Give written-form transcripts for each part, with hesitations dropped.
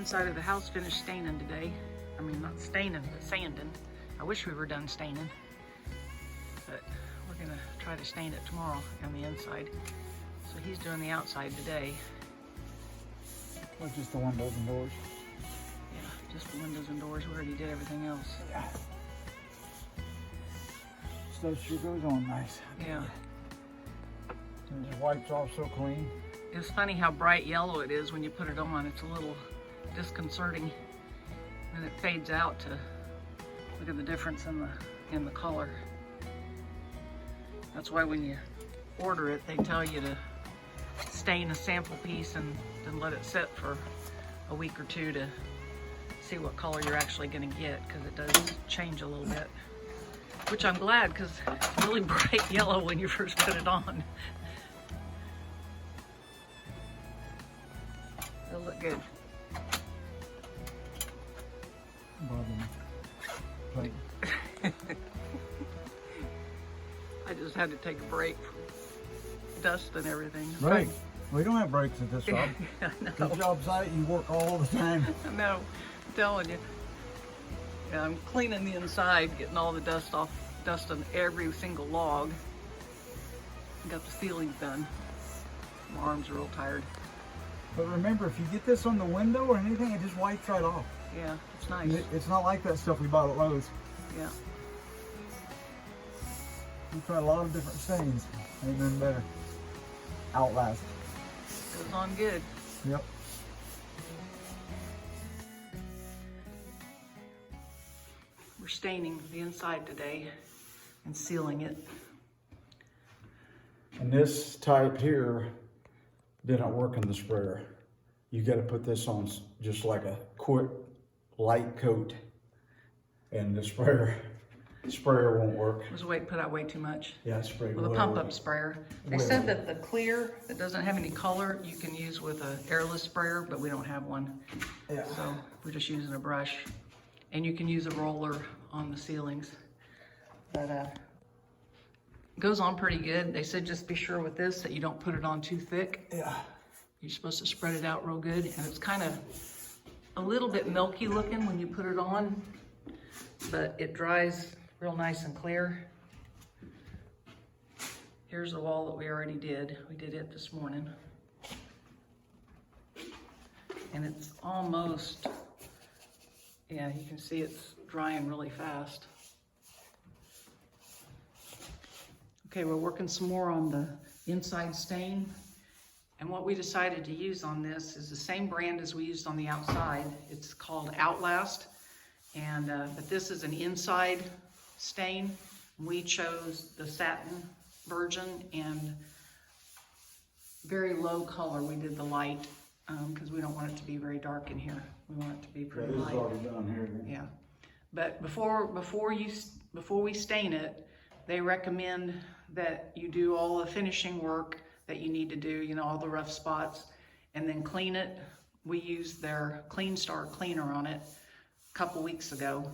inside of the house finished staining today. I mean, not staining, but sanding. I wish we were done staining, but we're gonna try to stain it tomorrow on the inside. So he's doing the outside today. Well, just the windows and doors. Yeah, just the windows and doors. We already did everything else. Yeah. Stuff sure goes on nice. Yeah. And it just wipes off so clean. It's funny how bright yellow it is when you put it on. It's a little disconcerting, and it fades out to look at the difference in the color. That's why when you order it, they tell you to stain a sample piece and then let it sit for a week or two to see what color you're actually going to get, because it does change a little bit. Which I'm glad, because it's really bright yellow when you first put it on. It'll look good. Like, I just had to take a break from dust and everything. right. We don't have breaks at this job. Yeah, I know. This job site, you work all the time. I know, I'm telling you. Yeah, I'm cleaning the inside, getting all the dust off, dust on every single log. Got the ceilings done. My arms are real tired. But remember, if you get this on the window or anything, it just wipes right off. Yeah, it's And nice. it's not like that stuff we bought at Lowe's. Yeah. We tried a lot of different stains. Ain't been better. Outlast. Goes on good. Yep. We're staining the inside today and sealing it. And this type here didn't work in the sprayer. You got to put this on just like a quick light coat, and the sprayer won't work. Put out way too much. Yeah, it's sprayed With a way pump over. up sprayer. They Way said over. that the clear that doesn't have any color you can use with a airless sprayer, but we don't have one. Yeah. So we're just using a brush. And you can use a roller on the ceilings. But it goes on pretty good. They said just be sure with this that you don't put it on too thick. Yeah. You're supposed to spread it out real good, and it's kind of a little bit milky looking when you put it on, but it dries real nice and clear. Here's the wall that we already did. We did it this morning. And it's almost, yeah, you can see it's drying really fast. Okay, we're working some more on the inside stain. And what we decided to use on this is the same brand as we used on the outside. It's called Outlast, and but this is an inside stain. We chose the satin version and very low color. We did the light because we don't want it to be very dark in here. We want it to be pretty light. already done here. Yeah, but before we stain it, they recommend that you do all the finishing work that you need to do, you know, all the rough spots, and then clean it. We used their Clean Start cleaner on it a couple weeks ago,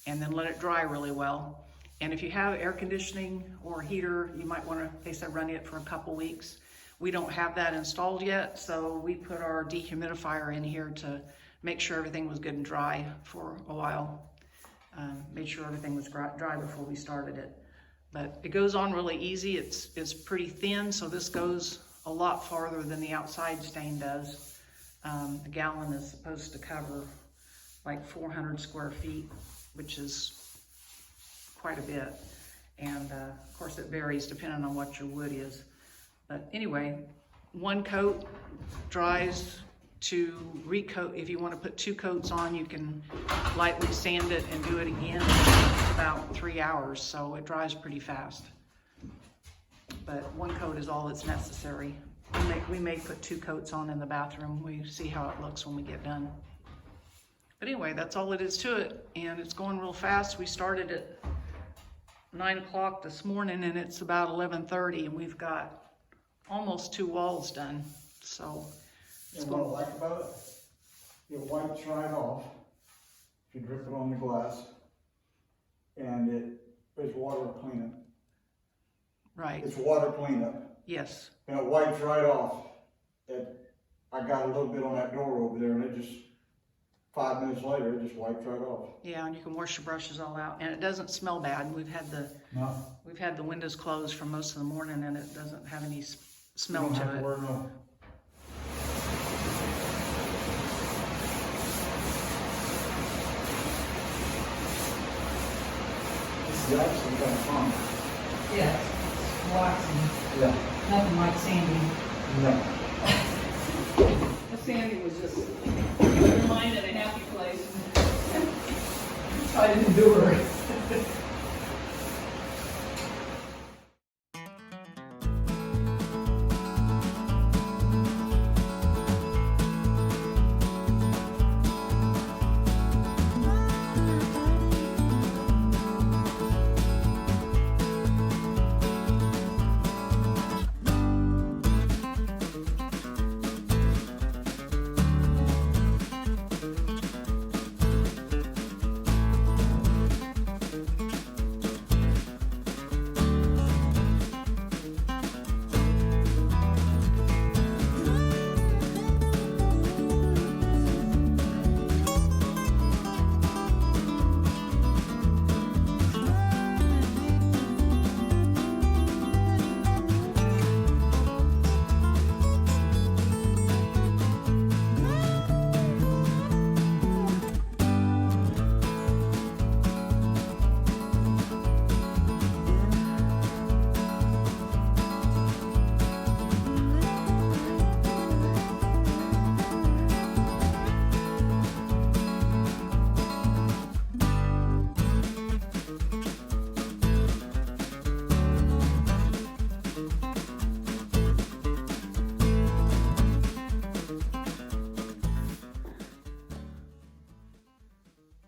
and then let it dry really well. And if you have air conditioning or heater, you might want to, they said, run it for a couple weeks. We don't have that installed yet, so we put our dehumidifier in here to make sure everything was good and dry for a while. Made sure everything was dry before we started it. But it goes on really easy. It's pretty thin, so this goes a lot farther than the outside stain does. A gallon is supposed to cover like 400 square feet, which is quite a bit. And of course it varies depending on what your wood is. But anyway, one coat dries to recoat. If you want to put 2 coats on, you can lightly sand it and do it again. It's about 3 hours, so it dries pretty fast. But 1 coat is all that's necessary. We may put 2 coats on in the bathroom. We see how it looks when we get done. But anyway, that's all it is to it, and it's going real fast. We started at 9 o'clock this morning, and it's about 11:30, and we've got almost 2 walls done. So And what I like about it wipes right off if you drip it on the glass, and it is water cleanup. right, It's water cleanup, yes, and it wipes right off. I got a little bit on that door over there, and it just 5 minutes later, it just wipes right off. Yeah, and you can wash your brushes all out, and it doesn't smell bad. We've had the windows closed for most of the morning, and it doesn't have any smell You don't to have it. to worry about. This is actually kind of fun. Yeah, it's waxing. Yeah. Nothing like Sandy. No. Sandy was just her mind in a happy place. I didn't do her.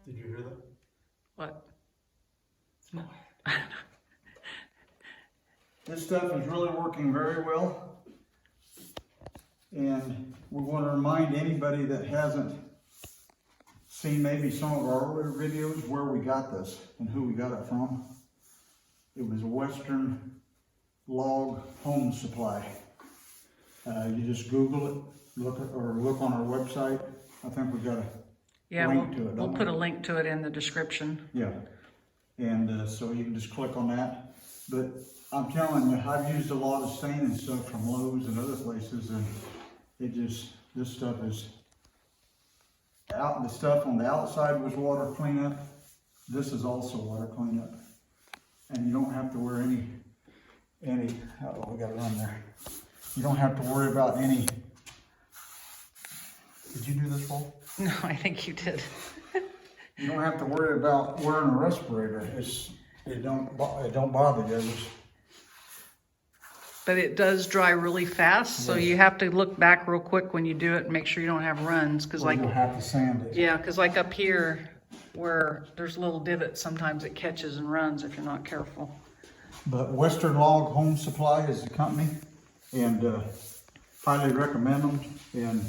Did you hear that? What? This stuff is really working very well. And we want to remind anybody that hasn't seen maybe some of our earlier videos where we got this and who we got it from. It was a Western Log Home Supply. You just Google it, look on our website. I think we've got a link to it. We'll put a link to it in the description. Yeah, and so you can just click on that. But I'm telling you, I've used a lot of staining stuff from Lowe's and other places, and this stuff is out. The stuff on the outside was water cleanup. This is also water cleanup, and you don't have to wear any. Oh, we got it on there. You don't have to worry about any. Did you do this, Paul? No, I think you did. You don't have to worry about wearing a respirator. It don't bother you. But it does dry really fast, so you have to look back real quick when you do it and make sure you don't have runs, because You'll have to sand it. yeah, because like up here where there's little divots, sometimes it catches and runs if you're not careful. But Western Log Home Supply is the company, and highly recommend them. And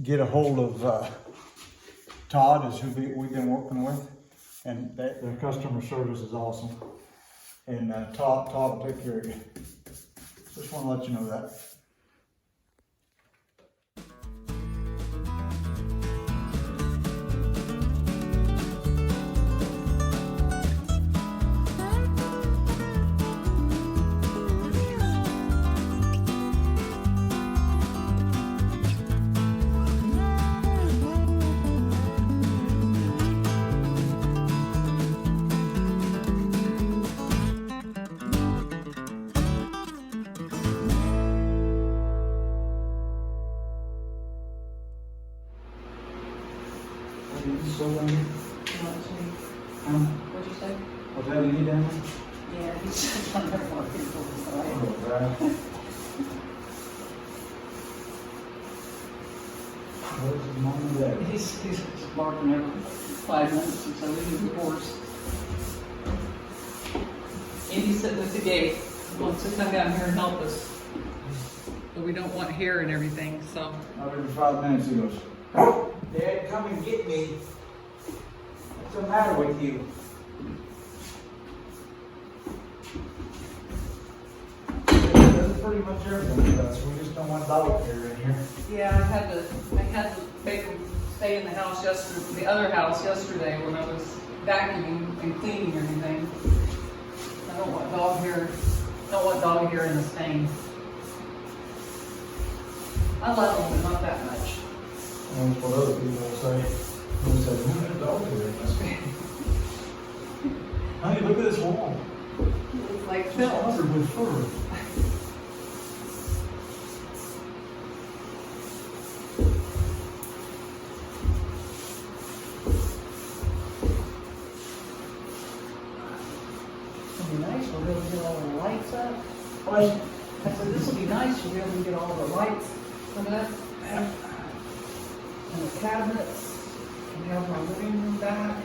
get a hold of Todd, is who we've been working with, and their customer service is awesome. And Todd will take care of you. Just want to let you know that. What'd you say? Was that you down Yeah, he's just on there working for the there? What is his mom there? He's barking every 5 minutes, and so he reports. Andy's sitting at the gate, wants to come down here and help us. But we don't want hair and everything, so. Not every 5 minutes he goes, Dad, come and get me. What's the matter with you? That's pretty much everything with us. We just don't want dog hair in here. Yeah, I had to make him stay in the house yesterday, the other house yesterday when I was vacuuming and cleaning everything. I don't want dog hair in the stain. I love them, but not that much. That's what other people will say. They'll say, "Who had a dog here?" Honey, look at this wall. It's like It's film. covered with fur. It'll be nice, we'll be able to get all the lights up. Why? I said, this will be nice, we'll be able to get all the lights from that. And the cabinets, and have our living room back.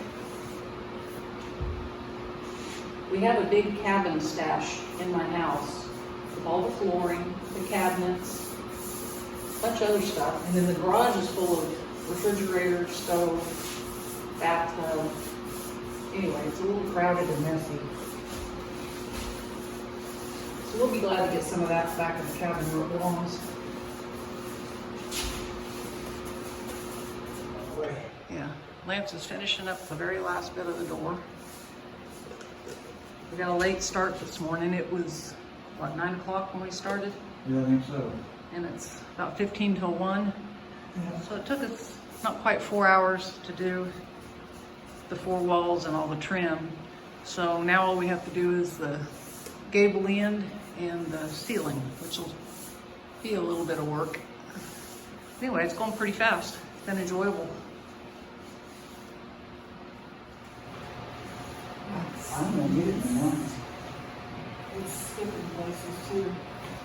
We have a big cabin stash in my house with all the flooring, the cabinets, a bunch of other stuff. And then the garage is full of refrigerator, stove, bathtub. Anyway, it's a little crowded and messy. So we'll be glad to get some of that back in the cabin where it belongs. Yeah, Lance is finishing up the very last bit of the door. We got a late start this morning. It was, what, 9 o'clock when we started? Yeah, I think so. And it's about 15 till 1. So it took us not quite 4 hours to do the 4 walls and all the trim. So now all we have to do is the gable end and the ceiling, which will be a little bit of work. Anyway, it's going pretty fast. It's been enjoyable. I'm gonna get it in the morning. It's skipping places too.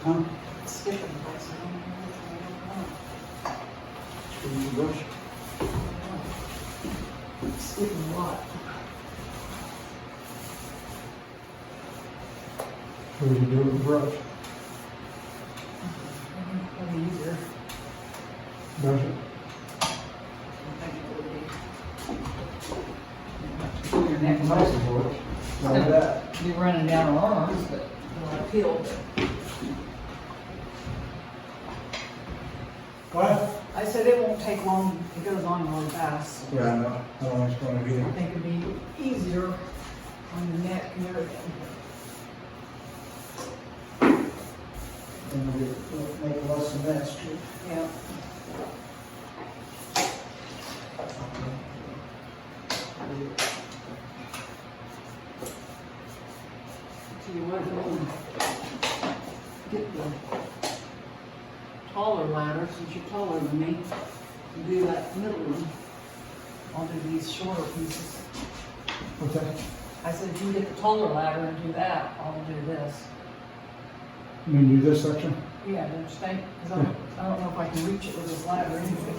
Huh? It's skipping places. Should we brush? It's skipping a lot. What do you do with the brush? Probably easier. Brush it. I think it would be. Pull your neck Nice muscle. brush. It's Like gonna that. be running down our arms, but it'll appeal. What? I said it won't take long. It goes on really fast. Yeah, I know. How long it's gonna be. I think it'd be easier on the neck and everything. And we'll make less of that too. Yeah. Tell you what, we'll get the taller ladder, since you're taller than me, and do that middle one. I'll do these shorter pieces. What's that? I said, if you get the taller ladder and do that, I'll do this. You mean do this section? Yeah, do you think? 'Cause I don't know if I can reach it with this ladder anyway.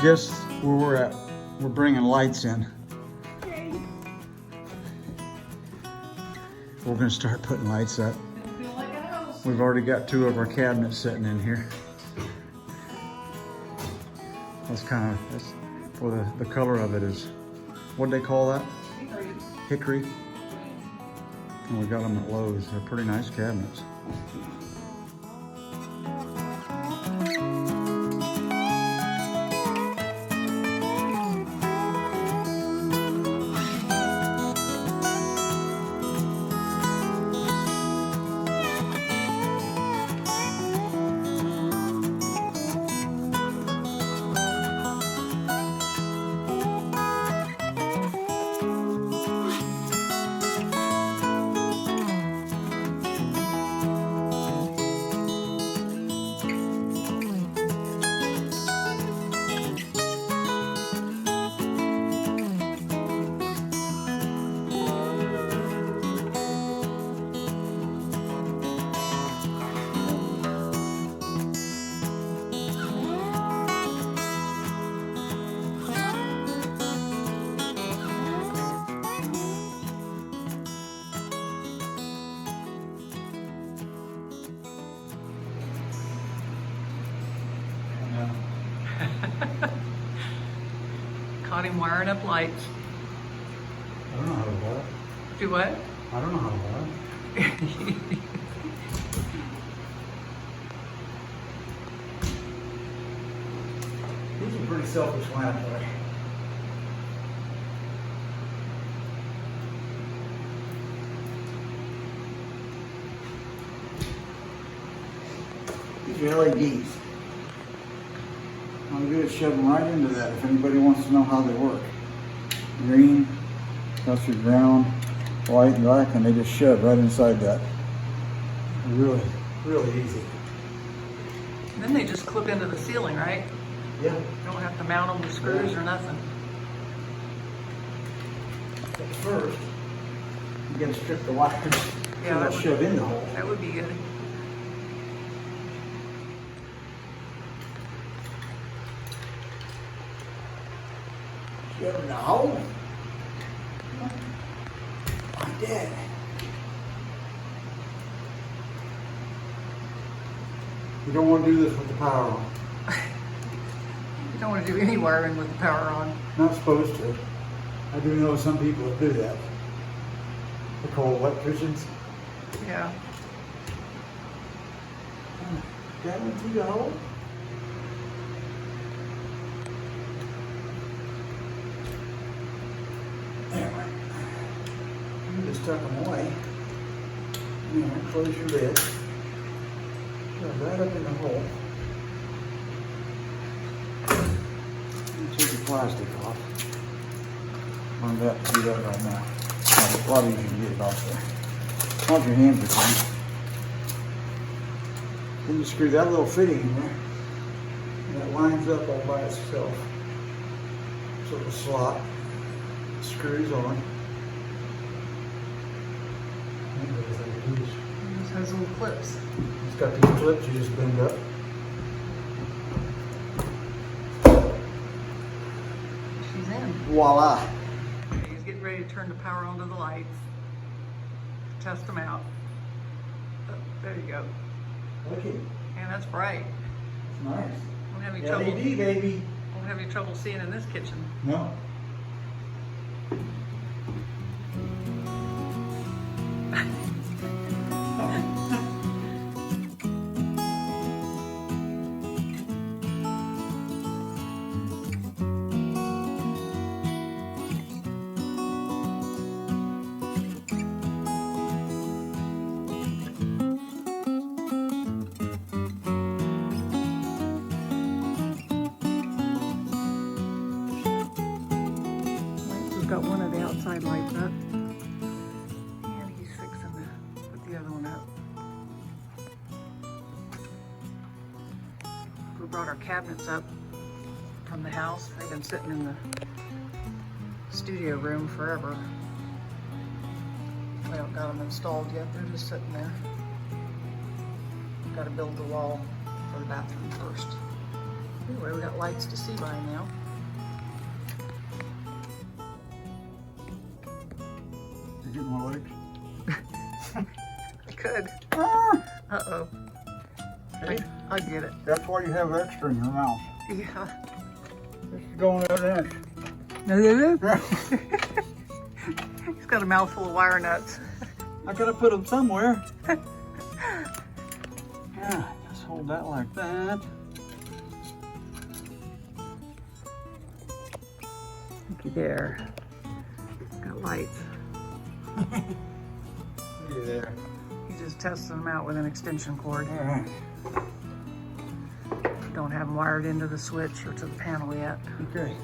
Guess where we're at. We're bringing lights in. We're gonna start putting lights up. It'll feel like a house. We've already got 2 of our cabinets sitting in here. That's for the color of it is, what do they call that? Hickory. And we got them at Lowe's. They're pretty nice cabinets. Caught him wiring up lights. I don't know how to do it. Do what? I don't know how to do it. These are pretty self-explanatory. These are LEDs. All you do is shove them right into that if anybody wants to know how they work. Green, that's your ground, white and black, and they just shove right inside that. Really, really easy. Then they just clip into the ceiling, right? Yeah. You don't have to mount them with screws or nothing. But first, you gotta strip the wires Yeah, so that they'll would- shove in the hole. That would be good. Shove in the hole. Like that. You don't want to do this with the power on. You don't want to do any wiring with the power on. Not supposed to. I do know some people that do that. They're called electricians. Yeah. Got one through the hole. There. You just tuck them away. Now close your lid. Shove right up in the hole. Take the plastic off. I'm about to do that right now. A lot easier to get it off there. Once your hands are clean. Then you screw that little fitting in there. And it lines up all by itself. So the slot screws on. It just has little clips. It's got these clips you just bend up. She's in. Voila! He's getting ready to turn the power on to the lights. Test them out. Oh, there you go. Look it. Man, that's bright. It's nice. Won't have any trouble. LED, baby. Won't have any trouble seeing in this kitchen. No. We've got one of the outside lights up. And he's fixing to put the other one up. We brought our cabinets up from the house. They've been sitting in the studio room forever. We haven't got them installed yet. They're just sitting there. Got to build the wall for the bathroom first. Anyway, we got lights to see by now. You get more legs? Good. Uh-oh. I get it. That's why you have extra in your mouth. Yeah. This is going out an inch. He's got a mouthful of wire nuts. I gotta put them somewhere. Yeah, just hold that like that. Looky there. Got lights. See there. He's just testing them out with an extension cord. All right. Don't have them wired into the switch or to the panel yet. Okay.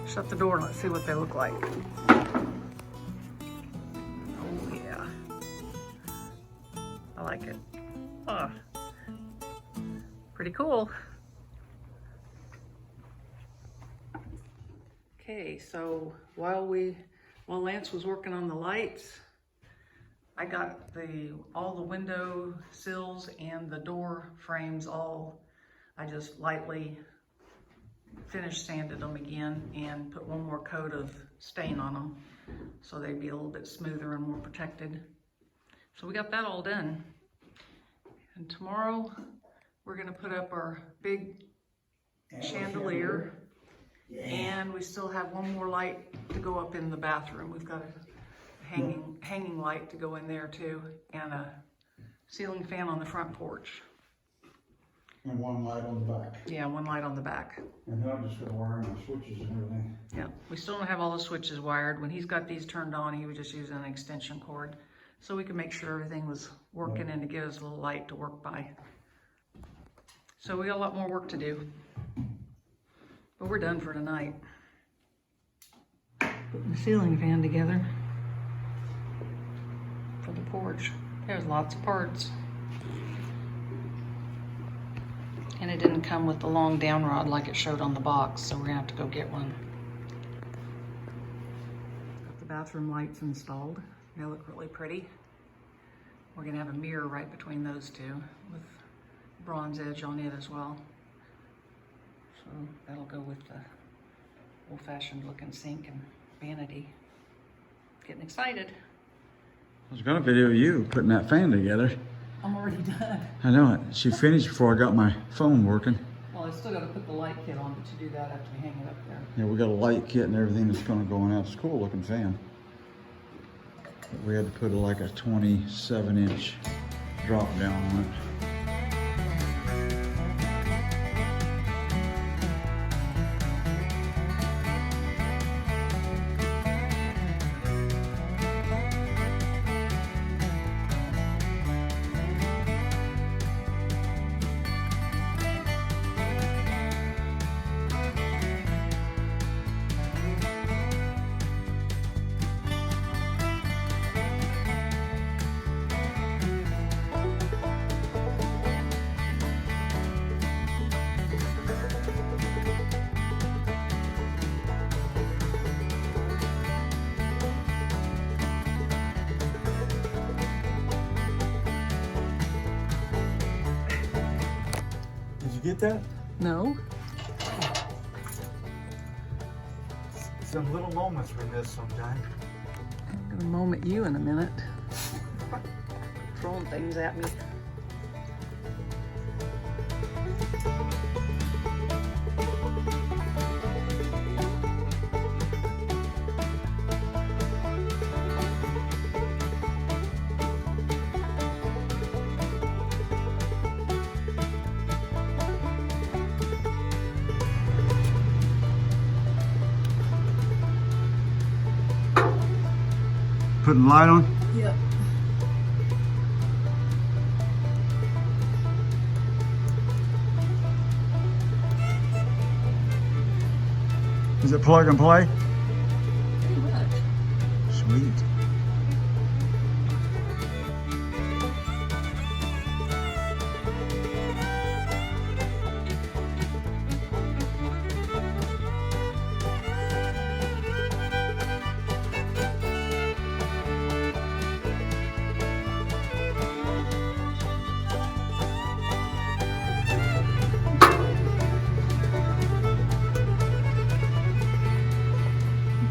Shut the door and let's see what they look like. Oh yeah. I like it. Oh. Pretty cool. Okay, so while Lance was working on the lights, I got all the window sills and the door frames I just lightly finish sanded them again and put one more coat of stain on them so they'd be a little bit smoother and more protected. So we got that all done. And tomorrow we're gonna put up our big chandelier. And we still have one more light to go up in the bathroom. We've got a hanging light to go in there too, and a ceiling fan on the front porch. And one light on the back. Yeah, one light on the back. And then I'm just gonna wire in the switches and everything. Yeah, we still don't have all the switches wired. When he's got these turned on, he was just using an extension cord so we could make sure everything was working and to get us a little light to work by. So we got a lot more work to do, but we're done for tonight. Putting the ceiling fan together for the porch. There's lots of parts. And it didn't come with the long down rod like it showed on the box, so we're gonna have to go get one. Got the bathroom lights installed. They look really pretty. We're gonna have a mirror right between those two with bronze edge on it as well. So that'll go with the old-fashioned looking sink and vanity. Getting excited. I was gonna video you putting that fan together. I'm already done. I know it. She finished before I got my phone working. Well, I still gotta put the light kit on, but you do that after we hang it up there. Yeah, we got a light kit and everything that's gonna go on. It's a cool looking fan. But we had to put like a 27-inch drop down on it. Did you get that? No? Some little moments we miss sometimes. I'm gonna moment you in a minute. Throwing things at me. Putting the light on? Yep. Is it plug and play? Pretty much. Sweet.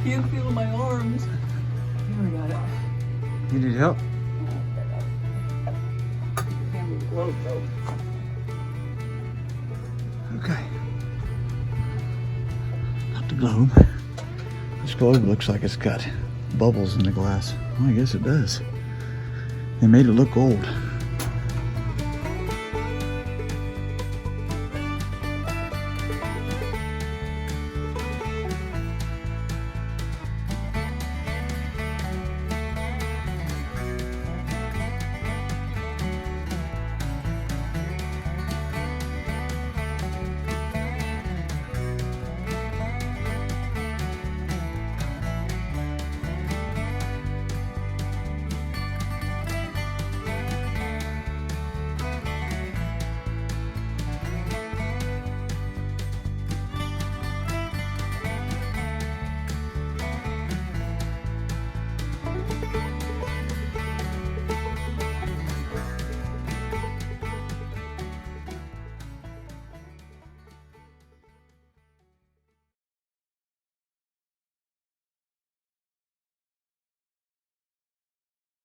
Can't feel my arms. Here we got it. You need help? Can't move the globe though. Okay. Not the globe. This globe looks like it's got bubbles in the glass. Well, I guess it does. They made it look old.